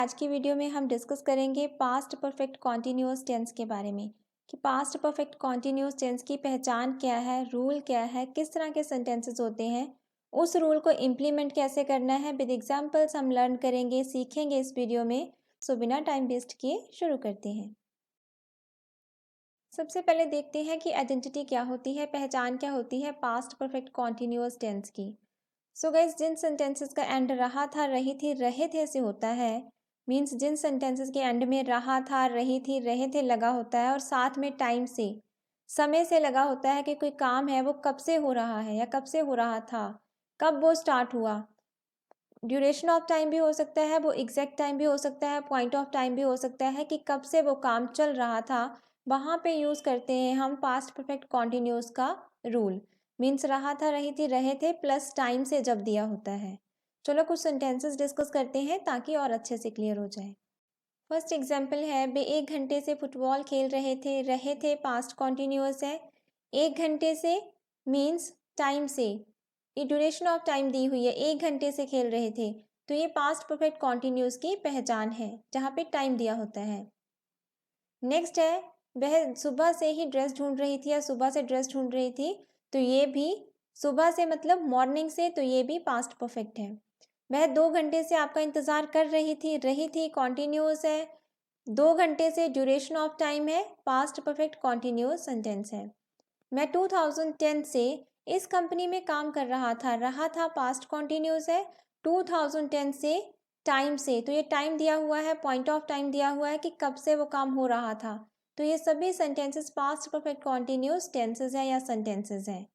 आज की वीडियो में हम डिस्कस करेंगे पास्ट परफेक्ट कॉन्टिन्यूअस टेंस के बारे में कि पास्ट परफेक्ट कॉन्टिन्यूअस टेंस की पहचान क्या है, रूल क्या है, किस तरह के सेंटेंसेस होते हैं, उस रूल को इम्प्लीमेंट कैसे करना है। विद एग्जांपल्स हम लर्न करेंगे, सीखेंगे इस वीडियो में। सो बिना टाइम वेस्ट किए शुरू करते हैं। सबसे पहले देखते हैं कि आइडेंटिटी क्या होती है, पहचान क्या होती है पास्ट परफेक्ट कॉन्टिन्यूअस टेंस की। सो गाइस, जिन सेंटेंसेस का एंड रहा था, रही थी, रहे थे से होता है, मीन्स जिन सेंटेंसेस के एंड में रहा था, रही थी, रहे थे लगा होता है और साथ में टाइम से, समय से लगा होता है कि कोई काम है वो कब से हो रहा है या कब से हो रहा था, कब वो स्टार्ट हुआ। ड्यूरेशन ऑफ टाइम भी हो सकता है, वो एग्जैक्ट टाइम भी हो सकता है, पॉइंट ऑफ टाइम भी हो सकता है कि कब से वो काम चल रहा था। वहाँ पे यूज़ करते हैं हम पास्ट परफेक्ट कॉन्टिन्यूस का रूल। मीन्स रहा था, रही थी, रहे थे प्लस टाइम से जब दिया होता है। चलो कुछ सेंटेंसेस डिस्कस करते हैं ताकि और अच्छे से क्लियर हो जाए। फर्स्ट एग्जाम्पल है, वे 1 घंटे से फुटबॉल खेल रहे थे पास्ट कॉन्टिन्यूस है। 1 घंटे से मीन्स टाइम से, ये ड्यूरेशन ऑफ टाइम दी हुई है, 1 घंटे से खेल रहे थे, तो ये पास्ट परफेक्ट कॉन्टिन्यूस की पहचान है जहाँ पे टाइम दिया होता है। नेक्स्ट है, वह सुबह से ही ड्रेस ढूंढ रही थी या सुबह से ड्रेस ढूंढ रही थी, तो ये भी सुबह से मतलब मॉर्निंग से, तो ये भी पास्ट परफेक्ट है। वह 2 घंटे से आपका इंतज़ार कर रही थी कॉन्टिन्यूस है। 2 घंटे से ड्यूरेशन ऑफ टाइम है, पास्ट परफेक्ट कॉन्टिन्यूस सेंटेंस है। मैं 2010 से इस कंपनी में काम कर रहा था पास्ट कॉन्टिन्यूस है। 2010 से टाइम से, तो ये टाइम दिया हुआ है, पॉइंट ऑफ टाइम दिया हुआ है कि कब से वो काम हो रहा था, तो ये सभी sentences past perfect continuous tenses हैं या सेंटेंसेस हैं।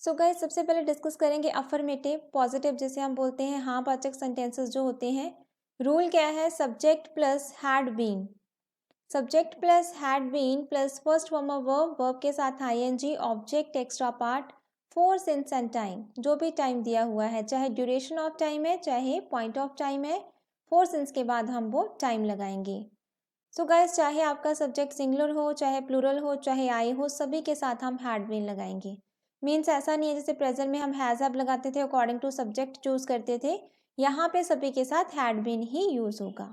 सो गाइस, सबसे पहले डिस्कस करेंगे अफर्मेटिव पॉजिटिव, जिसे हम बोलते हैं हाँ वाचक सेंटेंसेस जो होते हैं। रूल क्या है, subject plus had been, subject plus had been plus first form of verb, verb के साथ I N G, object extra part, for since and time, जो भी टाइम दिया हुआ है, चाहे ड्यूरेशन ऑफ टाइम है चाहे पॉइंट ऑफ टाइम है, फोर सिंस के बाद हम वो टाइम लगाएंगे। सो गाइस, चाहे आपका सब्जेक्ट सिंगुलर हो, चाहे प्लूरल हो, चाहे आई हो, सभी के साथ हम हैड बीन लगाएंगे। मीन्स ऐसा नहीं है जैसे प्रेजेंट में हम हैज़ हैव लगाते थे, अकॉर्डिंग टू सब्जेक्ट चूज करते थे, यहाँ पे सभी के साथ हैड बीन ही यूज होगा।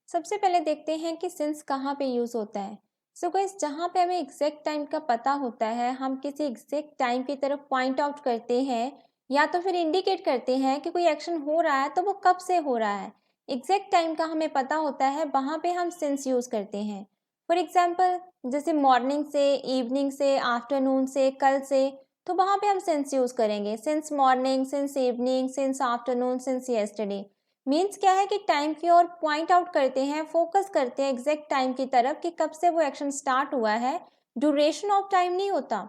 सबसे पहले देखते हैं कि सिंस कहाँ पे यूज़ होता है। सो गाइस, जहाँ पे हमें एग्जैक्ट टाइम का पता होता है, हम किसी एग्जैक्ट टाइम की तरफ पॉइंट आउट करते हैं या तो फिर इंडिकेट करते हैं कि कोई एक्शन हो रहा है तो वो कब से हो रहा है, एग्जैक्ट टाइम का हमें पता होता है, वहाँ पे हम सिंस यूज़ करते हैं। फॉर एग्जाम्पल, जैसे मॉर्निंग से, इवनिंग से, आफ्टरनून से, कल से, तो वहाँ पे हम सिंस यूज़ करेंगे। Since morning, since evening, since afternoon, since yesterday. Means क्या है कि टाइम की ओर पॉइंट आउट करते हैं, फोकस करते हैं एग्जैक्ट टाइम की तरफ कि कब से वो एक्शन स्टार्ट हुआ है। ड्यूरेशन ऑफ टाइम नहीं होता,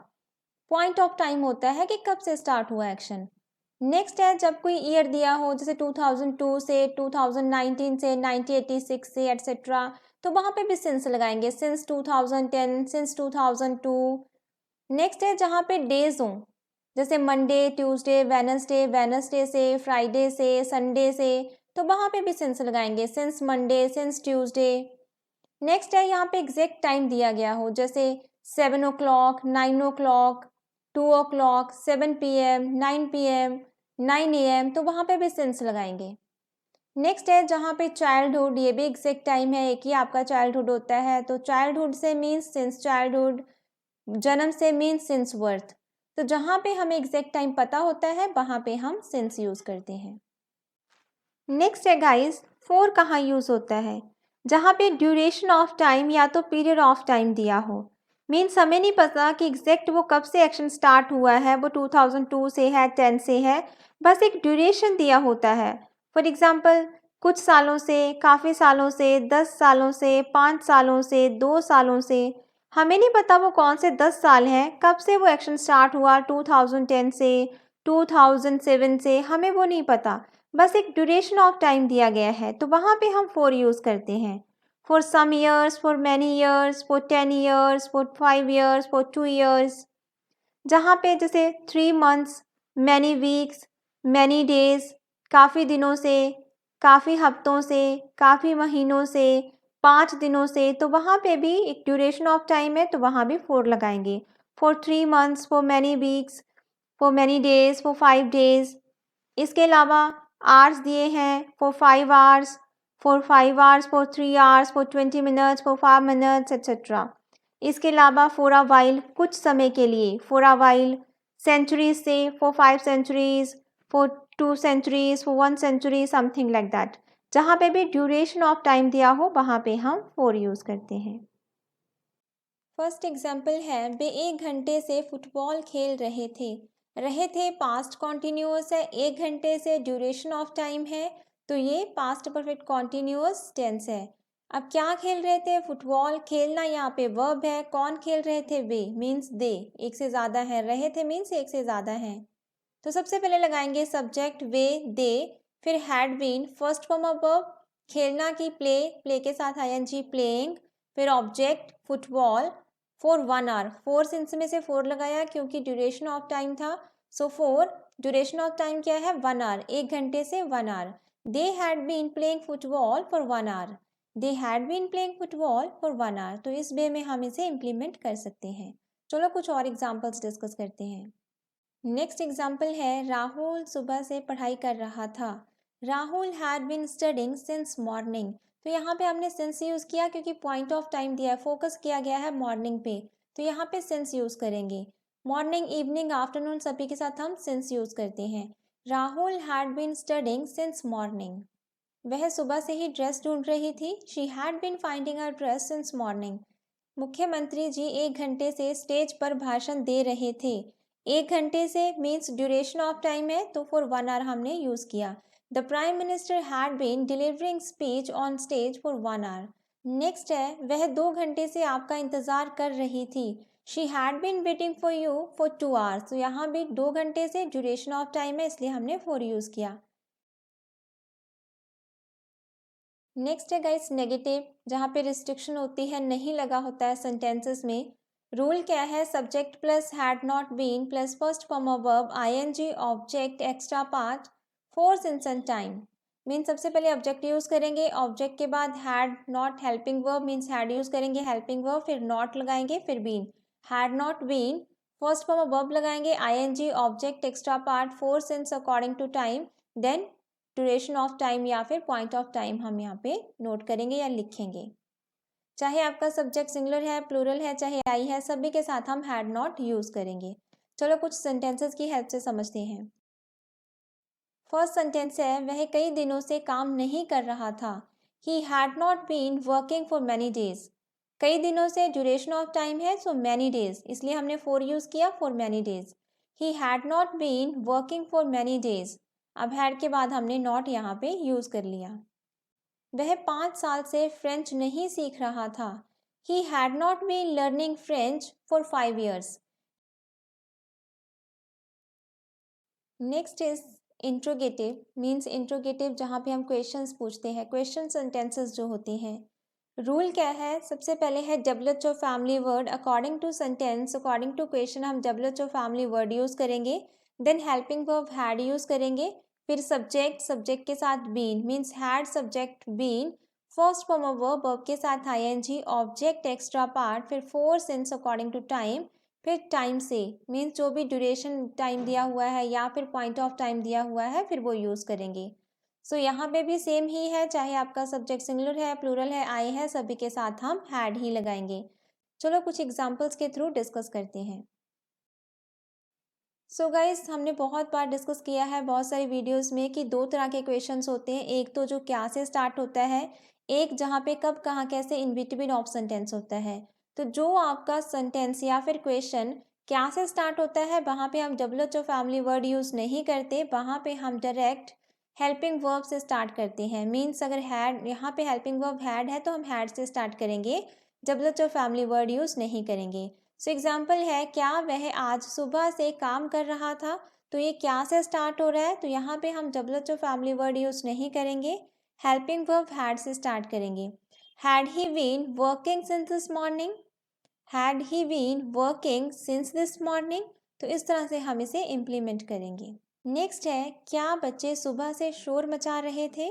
पॉइंट ऑफ टाइम होता है कि कब से स्टार्ट हुआ एक्शन। नेक्स्ट है, जब कोई ईयर दिया हो, जैसे 2002 से, 2019 से, 1986 से एटसेट्रा, तो वहाँ पे भी सिंस लगाएंगे, सिंस 2010, सिंस 2002। नेक्स्ट है, जहाँ पे डेज हों, जैसे मंडे, ट्यूसडे, वेनसडे, वेनसडे से, फ्राइडे से, संडे से, तो वहाँ पे भी सिंस लगाएंगे, since Monday, since Tuesday. Next है, यहाँ पे एग्जैक्ट टाइम दिया गया हो, जैसे 7 o'clock, 9 o'clock, 2 o'clock, 7 p.m, 9 p.m, 9 a.m, तो वहाँ पे भी सिंस लगाएंगे। नेक्स्ट है, जहाँ पे चाइल्डहुड, ये भी एग्जैक्ट टाइम है, एक ही आपका चाइल्डहुड होता है, तो चाइल्डहुड से मीन्स सिंस चाइल्डहुड, जन्म से मीन्स सिंस बर्थ। तो जहाँ पे हमें एग्जैक्ट टाइम पता होता है वहाँ पे हम सिंस यूज़ करते हैं। नेक्स्ट है गाइस, फोर कहाँ यूज़ होता है, जहाँ पे ड्यूरेशन ऑफ टाइम या तो पीरियड ऑफ टाइम दिया हो। मीन्स हमें नहीं पता कि एग्जैक्ट वो कब से एक्शन स्टार्ट हुआ है, वो 2002 से है, 10 से है, बस एक ड्यूरेशन दिया होता है। फॉर एग्जाम्पल, कुछ सालों से, काफ़ी सालों से, 10 सालों से, 5 सालों से, 2 सालों से, हमें नहीं पता वो कौन से 10 साल हैं, कब से वो एक्शन स्टार्ट हुआ, 2010 से, 2007 से, हमें वो नहीं पता, बस एक ड्यूरेशन ऑफ टाइम दिया गया है, तो वहाँ पे हम फॉर यूज़ करते हैं। For some years, for many years, for 10 years, for 5 years, for 2 years. जहाँ पे जैसे 3 months, many weeks, many days, काफ़ी दिनों से, काफ़ी हफ्तों से, काफ़ी महीनों से, 5 दिनों से, तो वहाँ पे भी एक ड्यूरेशन ऑफ टाइम है, तो वहाँ भी फॉर लगाएंगे। For 3 months, for many weeks, for many days, for 5 days. इसके अलावा आवर्स दिए हैं for 5 hours, for 5 hours, for 3 hours, for 20 minutes, for 5 minutes etcetera. इसके अलावा फॉर अ वाइल कुछ समय के लिए, फॉर अ वाइल, सेंचुरीज से for 5 centuries, for 2 centuries, for 1 century, something like that. जहाँ पे भी ड्यूरेशन ऑफ टाइम दिया हो वहाँ पे हम फॉर यूज़ करते हैं। फर्स्ट एग्जाम्पल है, वे 1 घंटे से फुटबॉल खेल रहे थे पास्ट कॉन्टिन्यूअस है, 1 घंटे से ड्यूरेशन ऑफ टाइम है, तो ये पास्ट परफेक्ट कॉन्टिन्यूअस टेंस है। अब क्या खेल रहे थे? फुटबॉल। खेलना यहाँ पे वर्ब है। कौन खेल रहे थे? वे मीन्स दे, एक से ज़्यादा है। रहे थे मीन्स एक से ज़्यादा है। तो सबसे पहले लगाएंगे सब्जेक्ट वे, दे, फिर had been, first form of verb, खेलना की प्ले, प्ले के साथ आईएनजी प्लेइंग, फिर object football, for 1 hour, for since में से 4 लगाया क्योंकि ड्यूरेशन ऑफ टाइम था, सो 4, ड्यूरेशन ऑफ टाइम क्या है? 1 आवर, 1 घंटे से 1 hour. They had been playing football for 1 hour, they had been playing football for 1 hour. तो इस वे में हम इसे इम्प्लीमेंट कर सकते हैं। चलो कुछ और एग्जाम्पल्स डिस्कस करते हैं। नेक्स्ट एग्जाम्पल है, राहुल सुबह से पढ़ाई कर रहा था। Rahul had been studying since morning. तो यहाँ पे हमने सिंस यूज़ किया क्योंकि पॉइंट ऑफ टाइम दिया है, फोकस किया गया है मॉर्निंग पे, तो यहाँ पे सिंस यूज़ करेंगे। मॉर्निंग, इवनिंग, आफ्टरनून सभी के साथ हम सिंस यूज़ करते हैं। Rahul had been studying since morning. वह सुबह से ही ड्रेस ढूंढ रही थी। शी हैड बीन फाइंडिंग हर ड्रेस सिंस मॉर्निंग। मुख्यमंत्री जी 1 घंटे से स्टेज पर भाषण दे रहे थे। 1 घंटे से मीन्स ड्यूरेशन ऑफ टाइम है, तो फॉर 1 आवर हमने यूज़ किया। The prime minister had been delivering speech on stage for 1 hour. Next है, वह 2 घंटे से आपका इंतज़ार कर रही थी। She had been waiting for you for 2 hours. तो यहाँ भी 2 घंटे से ड्यूरेशन ऑफ टाइम है, इसलिए हमने फॉर यूज़ किया। नेक्स्ट है गाइस नेगेटिव, जहाँ पे रिस्ट्रिक्शन होती है, नहीं लगा होता है सेंटेंसेस में। रूल क्या है? Subject plus had not been plus first form of verb, ING, object, extra part, force instant time. Mean सबसे पहले ऑब्जेक्ट यूज़ करेंगे, ऑब्जेक्ट के बाद had not helping verb means had use करेंगे, हेल्पिंग वर्ब, फिर not लगाएंगे, फिर been. Had not been, first form of verb लगाएंगे, ING, object, extra part, force इंस according to time, then duration of time या फिर पॉइंट ऑफ टाइम हम यहाँ पे नोट करेंगे या लिखेंगे। चाहे आपका सब्जेक्ट सिंगुलर है, प्लूरल है, चाहे आई है, सभी के साथ हम हैड नॉट यूज़ करेंगे। चलो कुछ सेंटेंसेस की हेल्प से समझते हैं। फर्स्ट सेंटेंस है, वह कई दिनों से काम नहीं कर रहा था। He had not been working for many days. कई दिनों से ड्यूरेशन ऑफ टाइम है, सो मैनी डेज, इसलिए हमने फॉर यूज़ किया, for many days. He had not been working for many days. अब हैड के बाद हमने नॉट यहाँ पे यूज़ कर लिया। वह 5 साल से फ्रेंच नहीं सीख रहा था। He had not been learning French for 5 years. Next is interrogative, means interrogative जहाँ पे हम क्वेश्चंस पूछते हैं, क्वेश्चन सेंटेंसेस जो होते हैं। रूल क्या है? सबसे पहले है W H O family word, according to sentence, according to question हम डब्ल्यूएचओ फैमिली वर्ड यूज़ करेंगे, then helping verb had use करेंगे, फिर सब्जेक्ट, सब्जेक्ट के साथ been means had subject been, first form of verb, verb के साथ आईएनजी, ऑब्जेक्ट, एक्स्ट्रा पार्ट, फिर for since according to time, फिर टाइम से मीन्स जो भी ड्यूरेशन टाइम दिया हुआ है या फिर पॉइंट ऑफ टाइम दिया हुआ है, फिर वो यूज़ करेंगे। सो यहाँ पे भी सेम ही है, चाहे आपका सब्जेक्ट सिंगुलर है, प्लूरल है, आई है, सभी के साथ हम हैड ही लगाएंगे। चलो कुछ एग्जांपल्स के थ्रू डिस्कस करते हैं। सो गाइस हमने बहुत बार डिस्कस किया है बहुत सारी वीडियोस में कि 2 तरह के क्वेश्चंस होते हैं, एक तो जो क्या से स्टार्ट होता है, एक जहाँ पे कब, कहाँ, कैसे, इन बिटवीन ऑफ सेंटेंस होता है। तो जो आपका सेंटेंस या फिर क्वेश्चन क्या से स्टार्ट होता है, वहाँ पे हम डब्ल्यूएचओ फैमिली वर्ड यूज़ नहीं करते, वहाँ पे हम डायरेक्ट हेल्पिंग वर्ब से स्टार्ट करते हैं। मीन्स अगर हैड, यहाँ पे हेल्पिंग वर्ब हैड है तो हम हैड से स्टार्ट करेंगे, डब्ल्यूएचओ फैमिली वर्ड यूज़ नहीं करेंगे। सो एग्जाम्पल है, क्या वह आज सुबह से काम कर रहा था। तो ये क्या से स्टार्ट हो रहा है, तो यहाँ पे हम डब्ल्यूएचओ फैमिली वर्ड यूज़ नहीं करेंगे, हेल्पिंग वर्ब हैड से स्टार्ट करेंगे। Had he been working since this morning, had he been working since this morning. तो इस तरह से हम इसे इम्प्लीमेंट करेंगे। नेक्स्ट है, क्या बच्चे सुबह से शोर मचा रहे थे।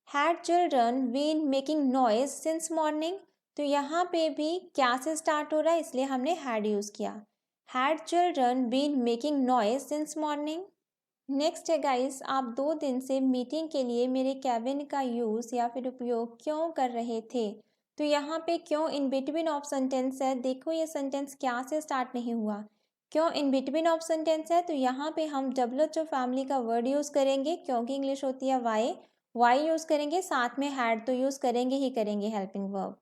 Had children been making noise since morning. तो यहाँ पे भी क्या से स्टार्ट हो रहा है, इसलिए हमने हैड यूज़ किया। Had children been making noise since morning. Next है गाइस, आप 2 दिन से मीटिंग के लिए मेरे कैबिन का यूज़ या फिर उपयोग क्यों कर रहे थे। तो यहाँ पे क्यों इन बिटवीन ऑफ सेंटेंस है। देखो ये सेंटेंस क्या से स्टार्ट नहीं हुआ, क्यों इन बिटवीन ऑफ सेंटेंस है। तो यहाँ पे हम डब्ल्यूएचओ फैमिली का वर्ड यूज़ करेंगे क्योंकि इंग्लिश होती है वाई यूज़ करेंगे, साथ में हैड तो यूज़ करेंगे ही करेंगे helping verb.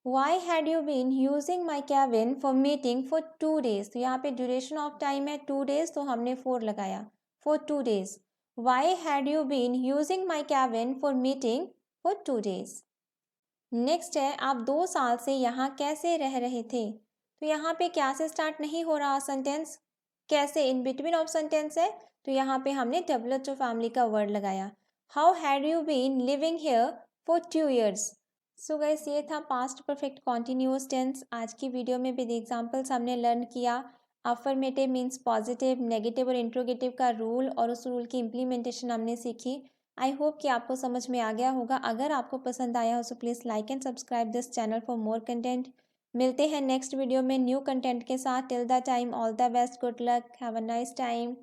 Why had you been using my cabin for meeting for 2 days? तो यहाँ पे ड्यूरेशन ऑफ टाइम है 2 days, तो हमने 4 लगाया for 2 days. Why had you been using my cabin for meeting for 2 days? Next है, आप 2 साल से यहाँ कैसे रह रहे थे। तो यहाँ पे क्या से स्टार्ट नहीं हो रहा सेंटेंस, कैसे इन बिटवीन ऑफ सेंटेंस है। तो यहाँ पे हमने डब्ल्यूएचओ फैमिली का वर्ड लगाया। How had you been living here for 2 years? So guys ये था पास्ट परफेक्ट कॉन्टिन्यूअस टेंस। आज की वीडियो में विद एग्जांपल्स हमने लर्न किया अफर्मेटिव मीन्स पॉजिटिव, नेगेटिव और इंट्रोगेटिव का रूल और उस रूल की इम्प्लीमेंटेशन हमने सीखी। आई होप कि आपको समझ में आ गया होगा। अगर आपको पसंद आया हो तो please like and subscribe this channel for more content. मिलते हैं नेक्स्ट वीडियो में न्यू कंटेंट के साथ। Till the time all the best, good luck, have a nice time.